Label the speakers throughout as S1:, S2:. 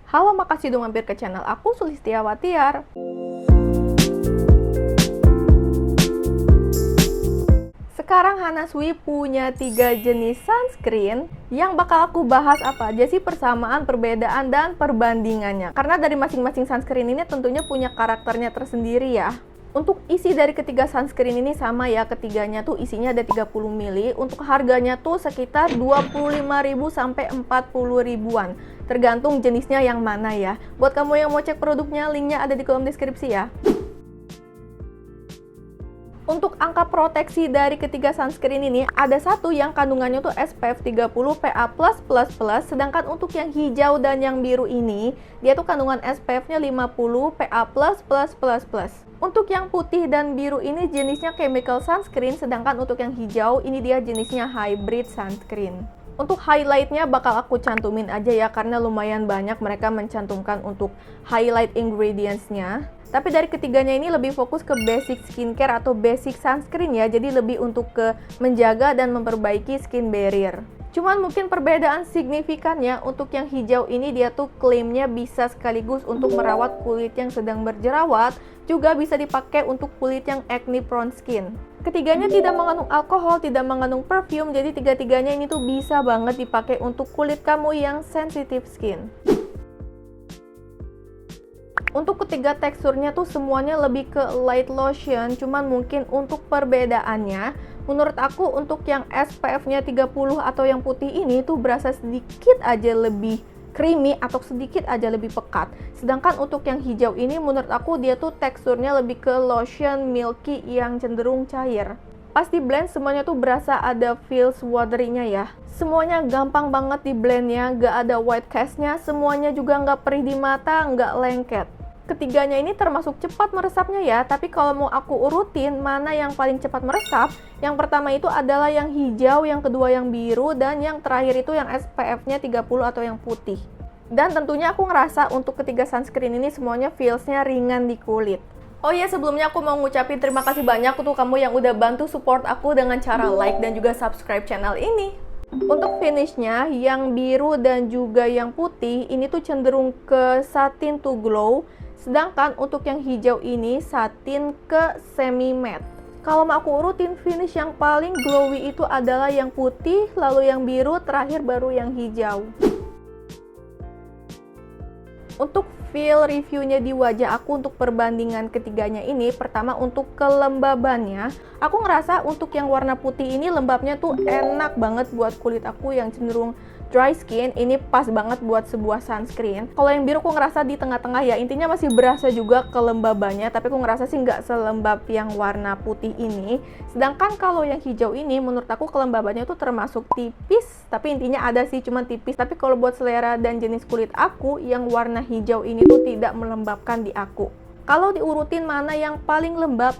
S1: Halo, makasih udah mampir ke channel aku, Sulistiawatiar. Sekarang Hana Sui punya 3 jenis sunscreen yang bakal aku bahas apa aja sih persamaan, perbedaan, dan perbandingannya. Karena dari masing-masing sunscreen ini tentunya punya karakternya tersendiri ya. Untuk isi dari ketiga sunscreen ini sama ya, ketiganya tuh isinya ada 30 ml. Untuk harganya tuh sekitar 25.000 sampai 40 ribuan. Tergantung jenisnya yang mana ya. Buat kamu yang mau cek produknya, linknya ada di kolom deskripsi ya. Untuk angka proteksi dari ketiga sunscreen ini, ada satu yang kandungannya tuh SPF 30 PA+++, sedangkan untuk yang hijau dan yang biru ini, dia tuh kandungan SPF-nya 50 PA+++. Untuk yang putih dan biru ini jenisnya chemical sunscreen, sedangkan untuk yang hijau ini dia jenisnya hybrid sunscreen. Untuk highlightnya bakal aku cantumin aja ya, karena lumayan banyak mereka mencantumkan untuk highlight ingredients-nya. Tapi dari ketiganya ini lebih fokus ke basic skincare atau basic sunscreen ya, jadi lebih untuk ke menjaga dan memperbaiki skin barrier. Cuman mungkin perbedaan signifikannya untuk yang hijau ini dia tuh klaimnya bisa sekaligus untuk merawat kulit yang sedang berjerawat, juga bisa dipakai untuk kulit yang acne prone skin. Ketiganya tidak mengandung alkohol, tidak mengandung perfume, jadi tiga-tiganya ini tuh bisa banget dipakai untuk kulit kamu yang sensitive skin. Untuk ketiga teksturnya tuh semuanya lebih ke light lotion, cuman mungkin untuk perbedaannya, menurut aku untuk yang SPF-nya 30 atau yang putih ini tuh berasa sedikit aja lebih creamy atau sedikit aja lebih pekat. Sedangkan untuk yang hijau ini menurut aku dia tuh teksturnya lebih ke lotion milky yang cenderung cair. Pas di blend semuanya tuh berasa ada feels watery-nya ya. Semuanya gampang banget di blendnya, gak ada white cast-nya, semuanya juga gak perih di mata, gak lengket. Ketiganya ini termasuk cepat meresapnya ya, tapi kalau mau aku urutin mana yang paling cepat meresap, yang pertama itu adalah yang hijau, yang kedua yang biru, dan yang terakhir itu yang SPF-nya 30 atau yang putih. Dan tentunya aku ngerasa untuk ketiga sunscreen ini semuanya feels-nya ringan di kulit. Oh iya, sebelumnya aku mau ngucapin terima kasih banyak untuk kamu yang udah bantu support aku dengan cara like dan juga subscribe channel ini. Untuk finishnya, yang biru dan juga yang putih ini tuh cenderung ke satin to glow, sedangkan untuk yang hijau ini satin ke semi matte. Kalau mau aku urutin finish yang paling glowy itu adalah yang putih, lalu yang biru, terakhir baru yang hijau. Untuk feel reviewnya di wajah aku untuk perbandingan ketiganya ini, pertama untuk kelembabannya, aku ngerasa untuk yang warna putih ini lembabnya tuh enak banget buat kulit aku yang cenderung dry skin, ini pas banget buat sebuah sunscreen. Kalau yang biru aku ngerasa di tengah-tengah ya, intinya masih berasa juga kelembabannya, tapi aku ngerasa sih nggak selembab yang warna putih ini. Sedangkan kalau yang hijau ini menurut aku kelembabannya tuh termasuk tipis, tapi intinya ada sih cuman tipis. Tapi kalau buat selera dan jenis kulit aku, yang warna hijau ini tuh tidak melembabkan di aku. Kalau diurutin mana yang paling lembab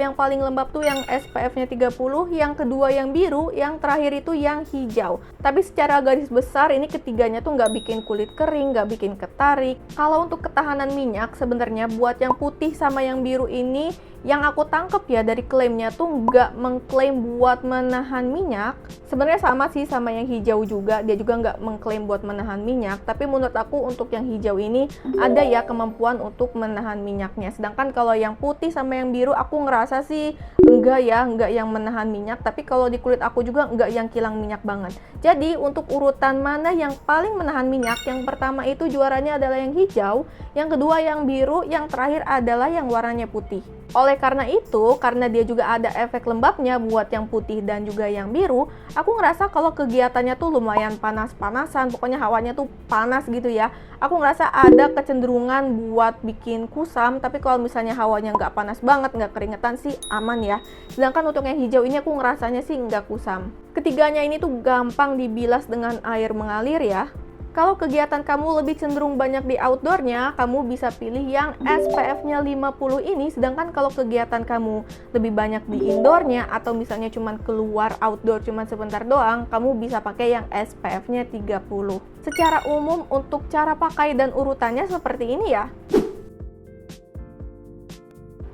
S1: tuh yang SPF-nya 30, yang kedua yang biru, yang terakhir itu yang hijau. Tapi secara garis besar ini ketiganya tuh nggak bikin kulit kering, nggak bikin ketarik. Kalau untuk ketahanan minyak sebenarnya buat yang putih sama yang biru ini, yang aku tangkep ya dari klaimnya tuh nggak mengklaim buat menahan minyak. Sebenarnya sama sih sama yang hijau juga, dia juga nggak mengklaim buat menahan minyak. Tapi menurut aku untuk yang hijau ini ada ya kemampuan untuk menahan minyaknya. Sedangkan kalau yang putih sama yang biru aku ngerasa sih enggak yang menahan minyak. Tapi kalau di kulit aku juga enggak yang kilang minyak banget. Jadi untuk urutan mana yang paling menahan minyak, yang pertama itu juaranya adalah yang hijau, yang kedua yang biru, yang terakhir adalah yang warnanya putih. Oleh karena itu, karena dia juga ada efek lembabnya buat yang putih dan juga yang biru, aku ngerasa kalau kegiatannya tuh lumayan panas-panasan, pokoknya hawanya tuh panas gitu ya. Aku ngerasa ada kecenderungan buat bikin kusam, tapi kalau misalnya hawanya nggak panas banget, nggak keringetan sih aman ya. Sedangkan untuk yang hijau ini aku ngerasanya sih nggak kusam. Ketiganya ini tuh gampang dibilas dengan air mengalir ya. Kalau kegiatan kamu lebih cenderung banyak di outdoornya, kamu bisa pilih yang SPF-nya 50 ini. Sedangkan kalau kegiatan kamu lebih banyak di indoornya atau misalnya cuma keluar outdoor cuma sebentar doang, kamu bisa pakai yang SPF-nya 30. Secara umum untuk cara pakai dan urutannya seperti ini ya.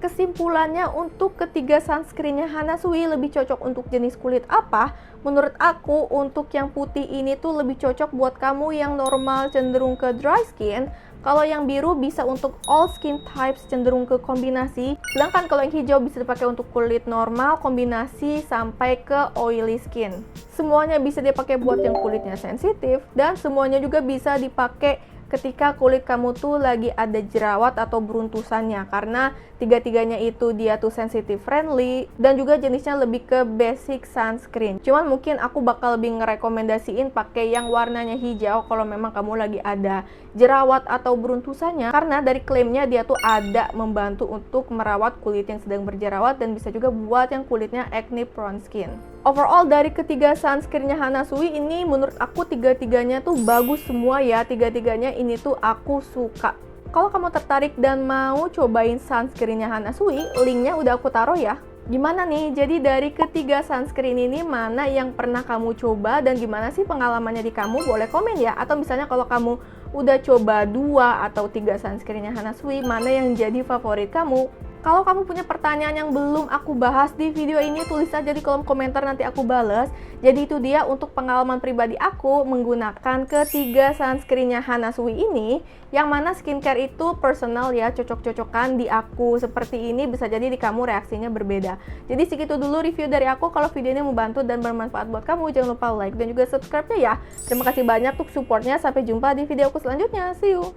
S1: Kesimpulannya untuk ketiga sunscreennya Hana Sui lebih cocok untuk jenis kulit apa? Menurut aku untuk yang putih ini tuh lebih cocok buat kamu yang normal cenderung ke dry skin. Kalau yang biru bisa untuk all skin types, cenderung ke kombinasi. Sedangkan kalau yang hijau bisa dipakai untuk kulit normal, kombinasi, sampai ke oily skin. Semuanya bisa dipakai buat yang kulitnya sensitif, dan semuanya juga bisa dipakai ketika kulit kamu tuh lagi ada jerawat atau beruntusannya, karena tiga-tiganya itu dia tuh sensitive friendly dan juga jenisnya lebih ke basic sunscreen. Cuman mungkin aku bakal lebih ngerekomendasiin pakai yang warnanya hijau kalau memang kamu lagi ada jerawat atau beruntusannya, karena dari klaimnya dia tuh ada membantu untuk merawat kulit yang sedang berjerawat dan bisa juga buat yang kulitnya acne prone skin. Overall dari ketiga sunscreennya Hana Sui ini menurut aku tiga-tiganya tuh bagus semua ya, tiga-tiganya ini tuh aku suka. Kalau kamu tertarik dan mau cobain sunscreennya Hana Sui, linknya udah aku taruh ya. Gimana nih, jadi dari ketiga sunscreen ini mana yang pernah kamu coba dan gimana sih pengalamannya di kamu? Boleh komen ya, atau misalnya kalau kamu udah coba 2 atau 3 sunscreennya Hana Sui, mana yang jadi favorit kamu? Kalau kamu punya pertanyaan yang belum aku bahas di video ini, tulis aja di kolom komentar, nanti aku bales. Jadi itu dia untuk pengalaman pribadi aku menggunakan ketiga sunscreennya Hana Sui ini, yang mana skincare itu personal ya, cocok-cocokan di aku seperti ini, bisa jadi di kamu reaksinya berbeda. Jadi segitu dulu review dari aku. Kalau video ini membantu dan bermanfaat buat kamu, jangan lupa like dan juga subscribe-nya ya. Terima kasih banyak untuk supportnya, sampai jumpa di video aku selanjutnya, see you!